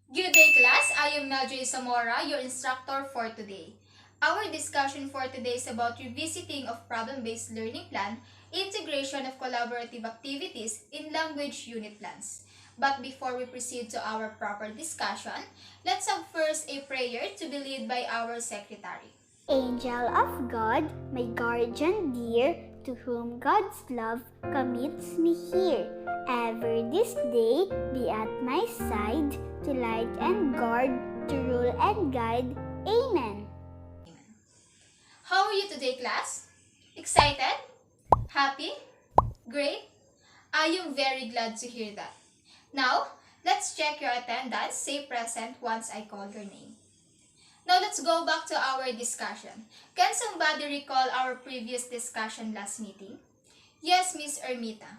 Good day, class. I am Meljoy Zamora, your instructor for today. Our discussion for today is about revisiting of problem-based learning plan, integration of collaborative activities in language unit plans. But before we proceed to our proper discussion, let's have first a prayer to be led by our secretary. Angel of God, my guardian dear, to whom God's love commits me here. Ever this day be at my side, to light and guard, to rule and guide. Amen. How are you today, class? Excited? Happy? Great? I am very glad to hear that. Now, let's check your attendance. Say present once I call your name. Now let's go back to our discussion. Can somebody recall our previous discussion last meeting? Yes, Miss Ermita.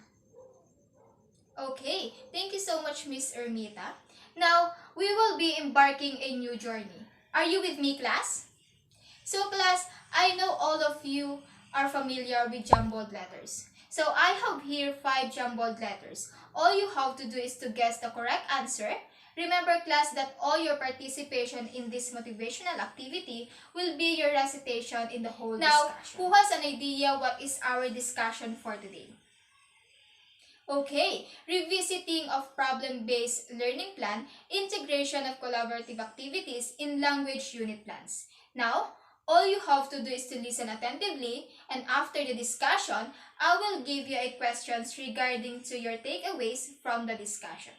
Okay, thank you so much, Miss Ermita. Now, we will be embarking a new journey. Are you with me, class? So, class, I know all of you are familiar with jumbled letters. So, I have here 5 jumbled letters. All you have to do is to guess the correct answer. Remember, class, that all your participation in this motivational activity will be your recitation in the whole discussion. Now, who has an idea what is our discussion for today? Okay, revisiting of problem-based learning plan, integration of collaborative activities in language unit plans. Now, all you have to do is to listen attentively, and after the discussion, I will give you a questions regarding to your takeaways from the discussion.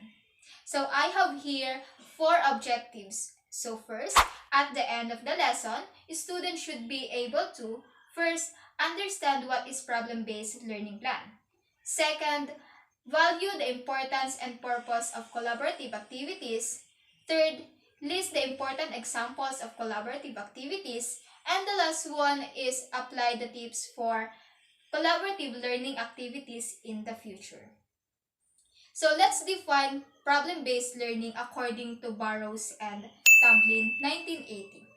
So I have here 4 objectives. So first, at the end of the lesson, students should be able to first understand what is problem-based learning plan. Second, value the importance and purpose of collaborative activities. Third, list the important examples of collaborative activities. And the last one is apply the tips for collaborative learning activities in the future. So let's define problem-based learning according to Burroughs and Tamplin, 1980.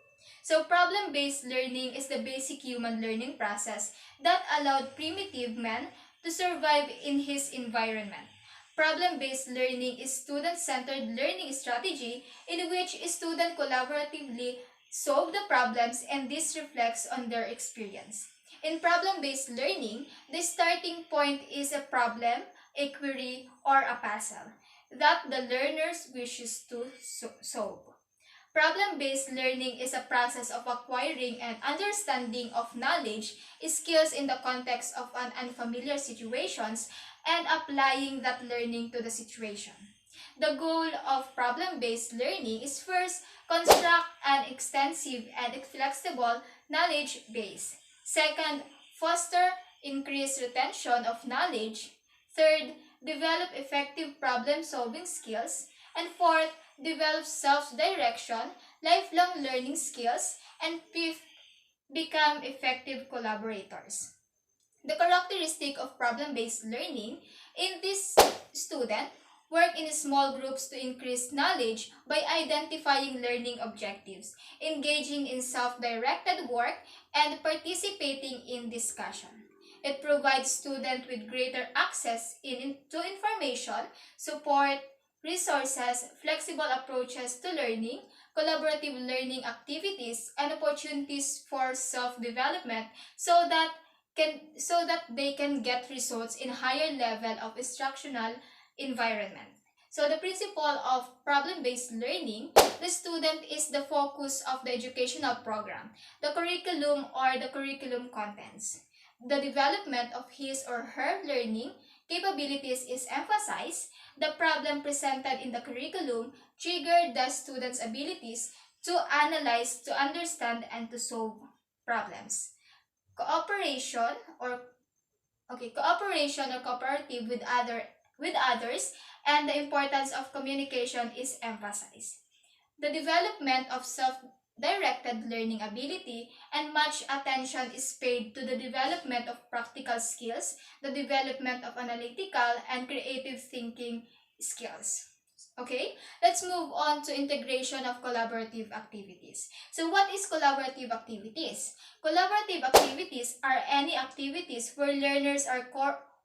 So problem-based learning is the basic human learning process that allowed primitive man to survive in his environment. Problem-based learning is student-centered learning strategy in which students collaboratively solve the problems, and this reflects on their experience. In problem-based learning, the starting point is a problem, a query, or a puzzle that the learners wishes to solve. Problem-based learning is a process of acquiring and understanding of knowledge, skills in the context of an unfamiliar situations, and applying that learning to the situation. The goal of problem-based learning is first, construct an extensive and flexible knowledge base. Second, foster increased retention of knowledge. Third, develop effective problem-solving skills. And fourth, develop self-direction, lifelong learning skills. And fifth, become effective collaborators. The characteristic of problem-based learning in this student work in small groups to increase knowledge by identifying learning objectives, engaging in self-directed work, and participating in discussion. It provides students with greater access to information, support, resources, flexible approaches to learning, collaborative learning activities, and opportunities for self-development so that they can get results in higher level of instructional environment. So the principle of problem-based learning, the student is the focus of the educational program, the curriculum or the curriculum contents. The development of his or her learning capabilities is emphasized. The problem presented in the curriculum trigger the student's abilities to analyze, to understand, and to solve problems. Cooperation or cooperation or cooperative with others, and the importance of communication is emphasized. The development of self-directed learning ability and much attention is paid to the development of practical skills, the development of analytical and creative thinking skills. Okay, let's move on to integration of collaborative activities. So what is collaborative activities? Collaborative activities are any activities where learners are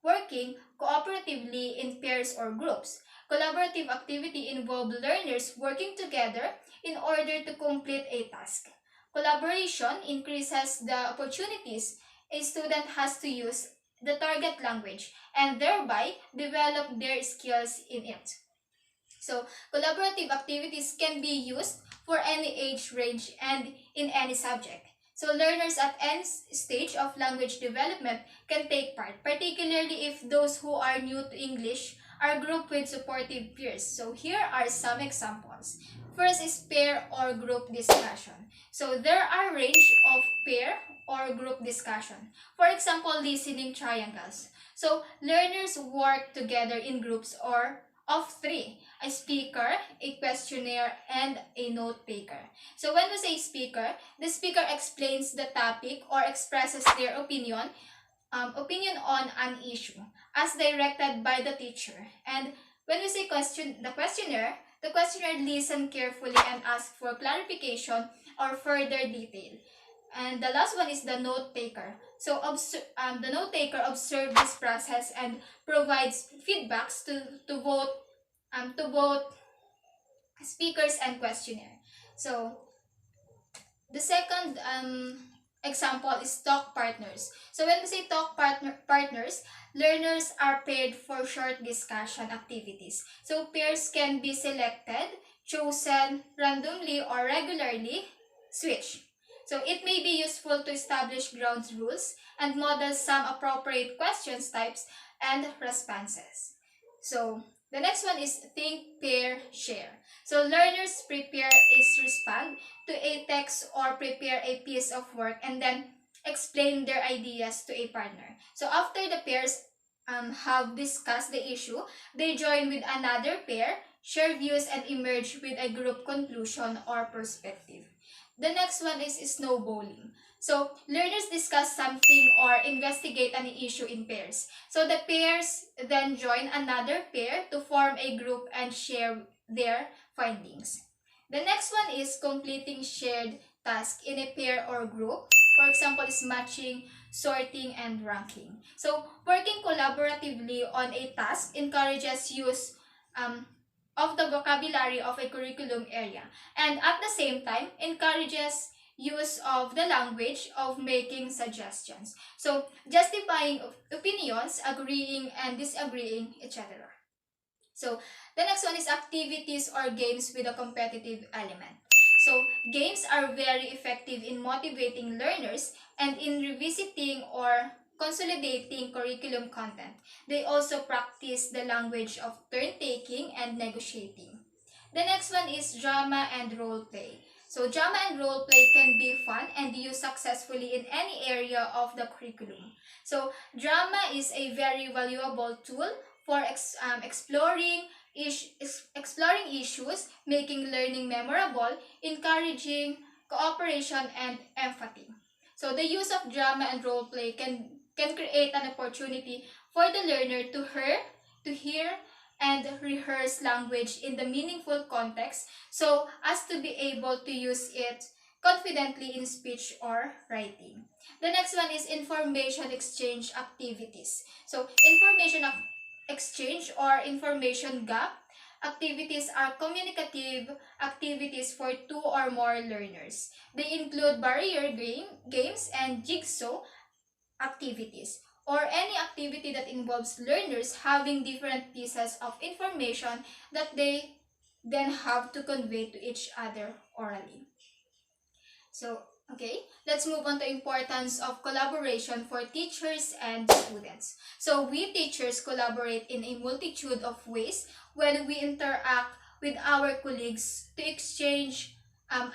working cooperatively in pairs or groups. Collaborative activity involve learners working together in order to complete a task. Collaboration increases the opportunities a student has to use the target language and thereby develop their skills in it. So, collaborative activities can be used for any age range and in any subject. So, learners at any stage of language development can take part, particularly if those who are new to English are grouped with supportive peers. So, here are some examples. First is pair or group discussion. So, there are range of pair or group discussion. For example, listening triangles. So, learners work together in groups or of three: a speaker, a questionnaire, and a note taker. So when we say speaker, the speaker explains the topic or expresses their opinion on an issue as directed by the teacher. And when we say the questionnaire listens carefully and asks for clarification or further detail. And the last one is the note taker. So the note taker observes this process and provides feedbacks to both speakers and questionnaire. So the second example is talk partners. So when we say partners, learners are paired for short discussion activities. So pairs can be selected, chosen randomly, or regularly switched. So it may be useful to establish ground rules and model some appropriate questions types and responses. So the next one is think, pair, share. So learners prepare is respond to a text or prepare a piece of work and then explain their ideas to a partner. So after the pairs have discussed the issue, they join with another pair, share views, and emerge with a group conclusion or perspective. The next one is snowballing. So learners discuss something or investigate an issue in pairs. So the pairs then join another pair to form a group and share their findings. The next one is completing shared tasks in a pair or group. For example, is matching, sorting, and ranking. So working collaboratively on a task encourages use of the vocabulary of a curriculum area and at the same time encourages use of the language of making suggestions. So justifying opinions, agreeing and disagreeing, etc. So the next one is activities or games with a competitive element. So games are very effective in motivating learners and in revisiting or consolidating curriculum content. They also practice the language of turn-taking and negotiating. The next one is drama and role play. So drama and role play can be fun and used successfully in any area of the curriculum. So drama is a very valuable tool for exploring issues, making learning memorable, encouraging cooperation and empathy. So the use of drama and role play can create an opportunity for the learner to hear and rehearse language in the meaningful context so as to be able to use it confidently in speech or writing. The next one is information exchange activities. So exchange or information gap activities are communicative activities for two or more learners. They include barrier games and jigsaw activities, or any activity that involves learners having different pieces of information that they then have to convey to each other orally. So, okay, let's move on to importance of collaboration for teachers and students. So, we teachers collaborate in a multitude of ways when we interact with our colleagues to exchange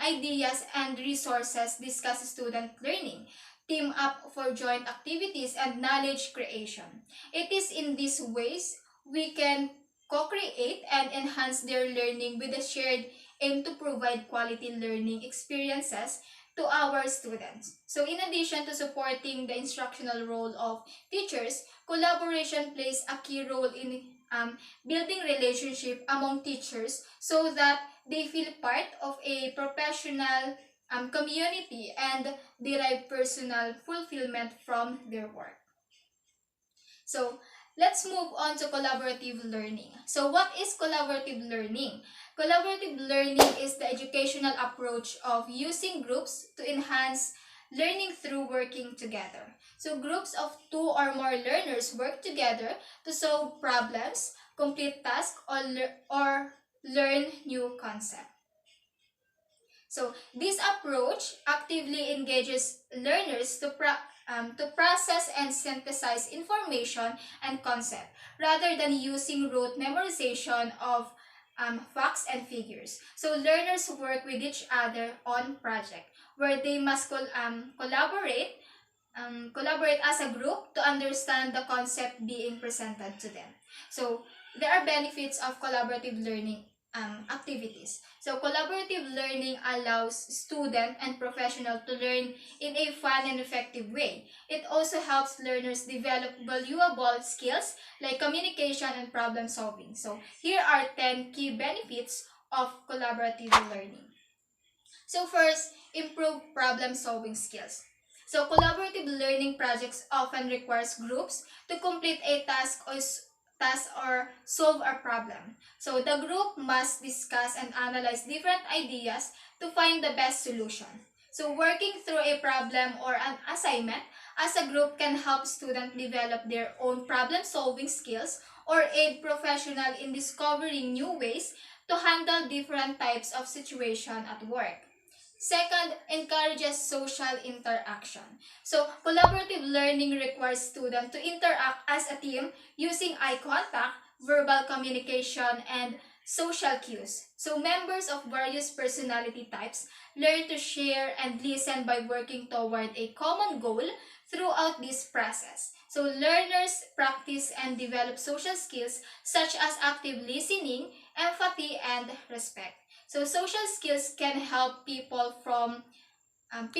ideas and resources, discuss student learning, team up for joint activities, and knowledge creation. It is in these ways we can co-create and enhance their learning with a shared aim to provide quality learning experiences to our students. So in addition to supporting the instructional role of teachers, collaboration plays a key role in building relationship among teachers so that they feel part of a professional community and derive personal fulfillment from their work. So let's move on to collaborative learning. So what is collaborative learning? Collaborative learning is the educational approach of using groups to enhance learning through working together. So groups of 2 or more learners work together to solve problems, complete tasks, or learn new concepts. So this approach actively engages learners to process and synthesize information and concept rather than using rote memorization of facts and figures. So learners work with each other on project where they must collaborate as a group to understand the concept being presented to them. So there are benefits of collaborative learning activities. So collaborative learning allows student and professional to learn in a fun and effective way. It also helps learners develop valuable skills like communication and problem solving. So here are 10 key benefits of collaborative learning. So first, improve problem solving skills. So collaborative learning projects often requires groups to complete a task or solve a problem. So the group must discuss and analyze different ideas to find the best solution. So working through a problem or an assignment as a group can help students develop their own problem solving skills or aid professionals in discovering new ways to handle different types of situation at work. Second, encourages social interaction. So, collaborative learning requires students to interact as a team using eye contact, verbal communication, and social cues. So, members of various personality types learn to share and listen by working toward a common goal throughout this process. So, learners practice and develop social skills such as active listening, empathy, and respect. So social skills can help people form and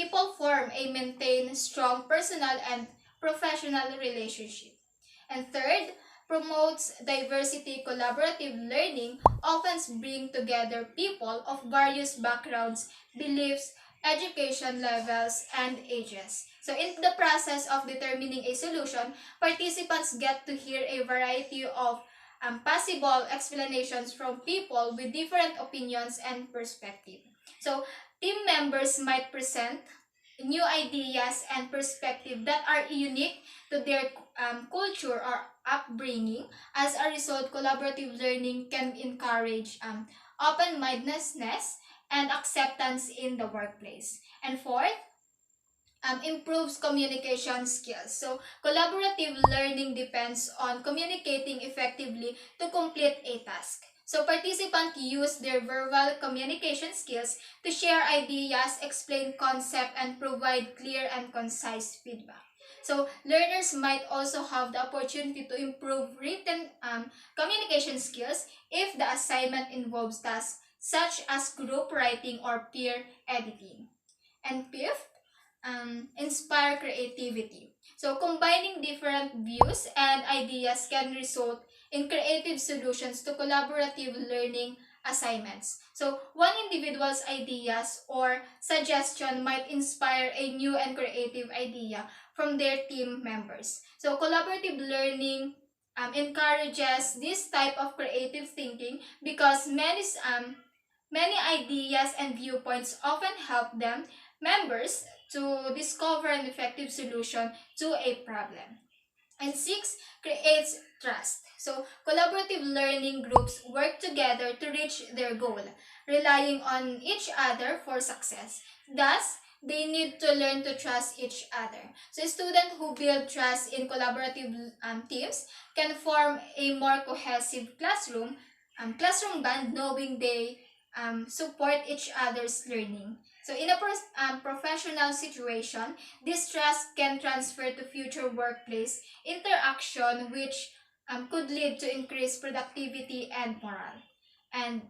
maintain strong personal and professional relationship. And third, promotes diversity. Collaborative learning often bring together people of various backgrounds, beliefs, education levels, and ages. So in the process of determining a solution, participants get to hear a variety of possible explanations from people with different opinions and perspective. So team members might present new ideas and perspective that are unique to their culture or upbringing. As a result, collaborative learning can encourage open-mindedness and acceptance in the workplace. And fourth, improves communication skills. So, collaborative learning depends on communicating effectively to complete a task. So, participants use their verbal communication skills to share ideas, explain concept, and provide clear and concise feedback. So, learners might also have the opportunity to improve written communication skills if the assignment involves tasks such as group writing or peer editing. And fifth, inspire creativity. So combining different views and ideas can result in creative solutions to collaborative learning assignments. So one individual's ideas or suggestion might inspire a new and creative idea from their team members. So collaborative learning encourages this type of creative thinking because many ideas and viewpoints often help them members to discover an effective solution to a problem. And six, creates trust. So, collaborative learning groups work together to reach their goal, relying on each other for success. Thus, they need to learn to trust each other. So, students who build trust in collaborative teams can form a more cohesive classroom band, knowing they support each other's learning. So in a professional situation, this trust can transfer to future workplace interaction, which could lead to increased productivity and morale. And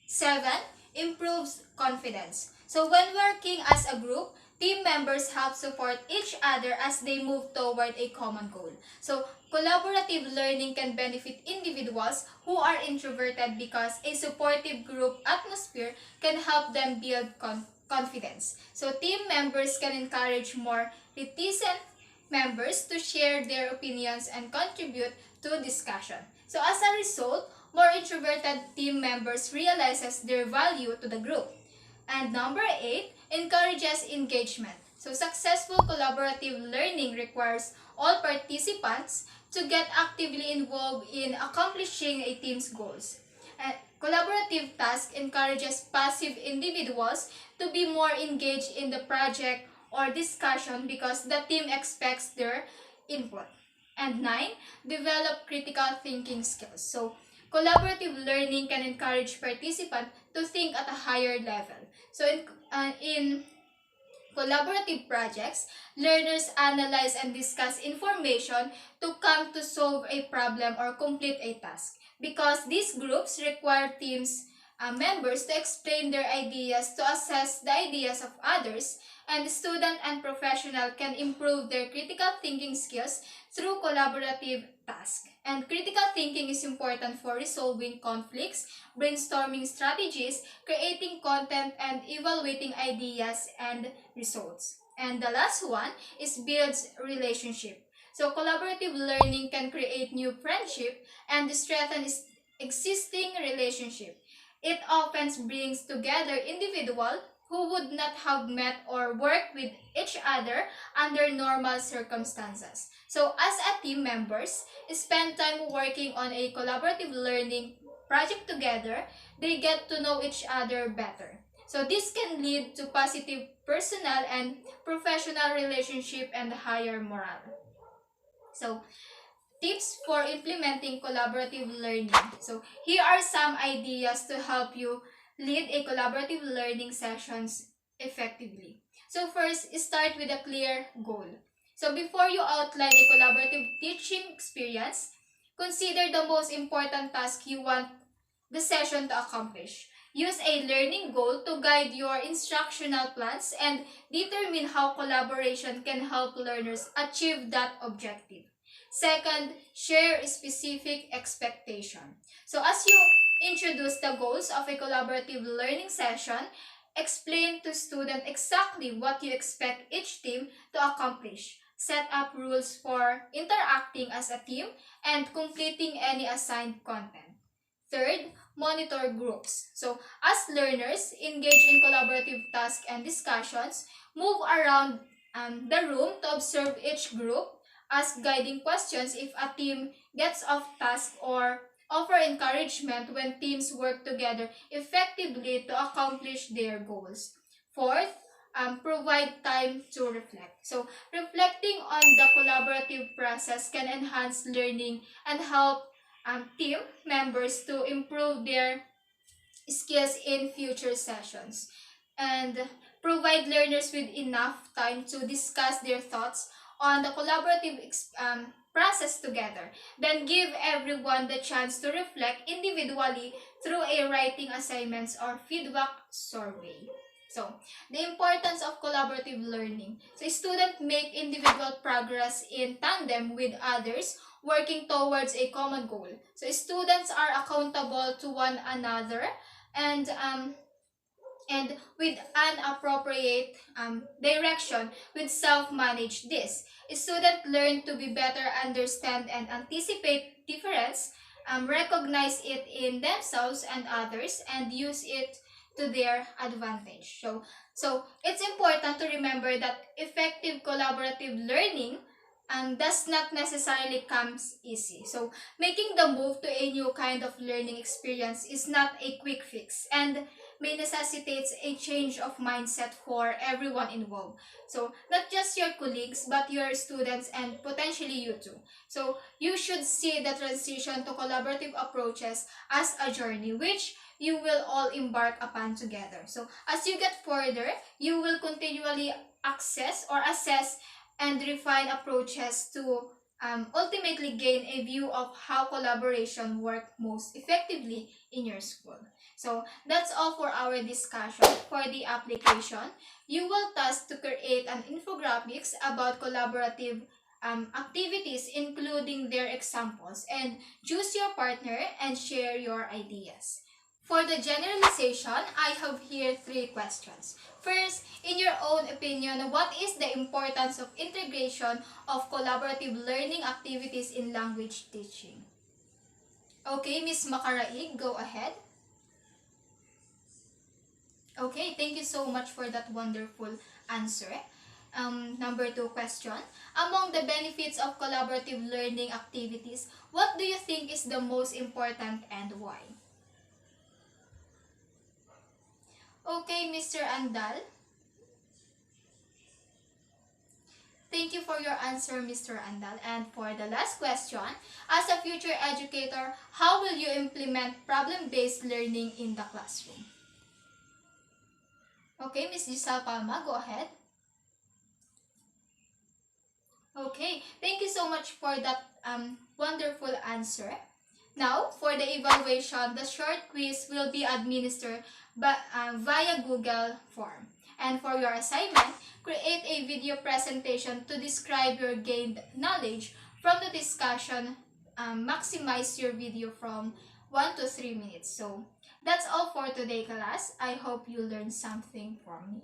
seven, improves confidence. So when working as a group, team members help support each other as they move toward a common goal. So collaborative learning can benefit individuals who are introverted because a supportive group atmosphere can help them build confidence. So team members can encourage more reticent members to share their opinions and contribute to discussion. So as a result, more introverted team members realizes their value to the group. And number 8, encourages engagement. So successful collaborative learning requires all participants to get actively involved in accomplishing a team's goals. And collaborative task encourages passive individuals to be more engaged in the project or discussion because the team expects their input. And 9, develop critical thinking skills. So collaborative learning can encourage participants to think at a higher level. So in collaborative projects, learners analyze and discuss information to come to solve a problem or complete a task. Because these groups require teams members to explain their ideas, to assess the ideas of others, and the student and professional can improve their critical thinking skills through collaborative tasks. And critical thinking is important for resolving conflicts, brainstorming strategies, creating content, and evaluating ideas and results. And the last one is builds relationship. So collaborative learning can create new friendship and strengthen existing relationship. It often brings together individuals who would not have met or worked with each other under normal circumstances. So as a team members, spend time working on a collaborative learning project together, they get to know each other better. So this can lead to positive personal and professional relationship and higher morale. So tips for implementing collaborative learning. So here are some ideas to help you lead a collaborative learning sessions effectively. So first, start with a clear goal. So before you outline a collaborative teaching experience, consider the most important task you want the session to accomplish. Use a learning goal to guide your instructional plans and determine how collaboration can help learners achieve that objective. Second, share specific expectation. So as you introduce the goals of a collaborative learning session, explain to students exactly what you expect each team to accomplish. Set up rules for interacting as a team and completing any assigned content. Third, monitor groups. So as learners engage in collaborative tasks and discussions, move around the room to observe each group, ask guiding questions if a team gets off task, or offer encouragement when teams work together effectively to accomplish their goals. Fourth, provide time to reflect. So reflecting on the collaborative process can enhance learning and help team members to improve their skills in future sessions. And provide learners with enough time to discuss their thoughts on the collaborative process together. Then give everyone the chance to reflect individually through a writing assignments or feedback survey. So, the importance of collaborative learning. So, students make individual progress in tandem with others working towards a common goal. So, students are accountable to one another and with an appropriate direction with self-manage this. Students learn to be better understand and anticipate difference, recognize it in themselves and others, and use it to their advantage. So it's important to remember that effective collaborative learning does not necessarily comes easy. So making the move to a new kind of learning experience is not a quick fix and may necessitates a change of mindset for everyone involved. So not just your colleagues, but your students and potentially you too. So you should see the transition to collaborative approaches as a journey which you will all embark upon together. So as you get further, you will continually access or assess and refine approaches to ultimately gain a view of how collaboration works most effectively in your school. So that's all for our discussion. For the application, you will task to create an infographics about collaborative activities including their examples, and choose your partner and share your ideas. For the generalization, I have here 3 questions. First, in your own opinion, what is the importance of integration of collaborative learning activities in language teaching? Okay, Ms. Makaraig, go ahead. Okay, thank you so much for that wonderful answer. Number 2 question. Among the benefits of collaborative learning activities, what do you think is the most important and why? Okay, Mr. Andal. Thank you for your answer, Mr. Andal. And for the last question, as a future educator, how will you implement problem-based learning in the classroom? Okay, Ms. Giselle Palma, go ahead. Okay, thank you so much for that wonderful answer. Now, for the evaluation, the short quiz will be administered via Google form. And for your assignment, create a video presentation to describe your gained knowledge from the discussion. Maximize your video from 1 to 3 minutes. So, that's all for today, class. I hope you learned something from me.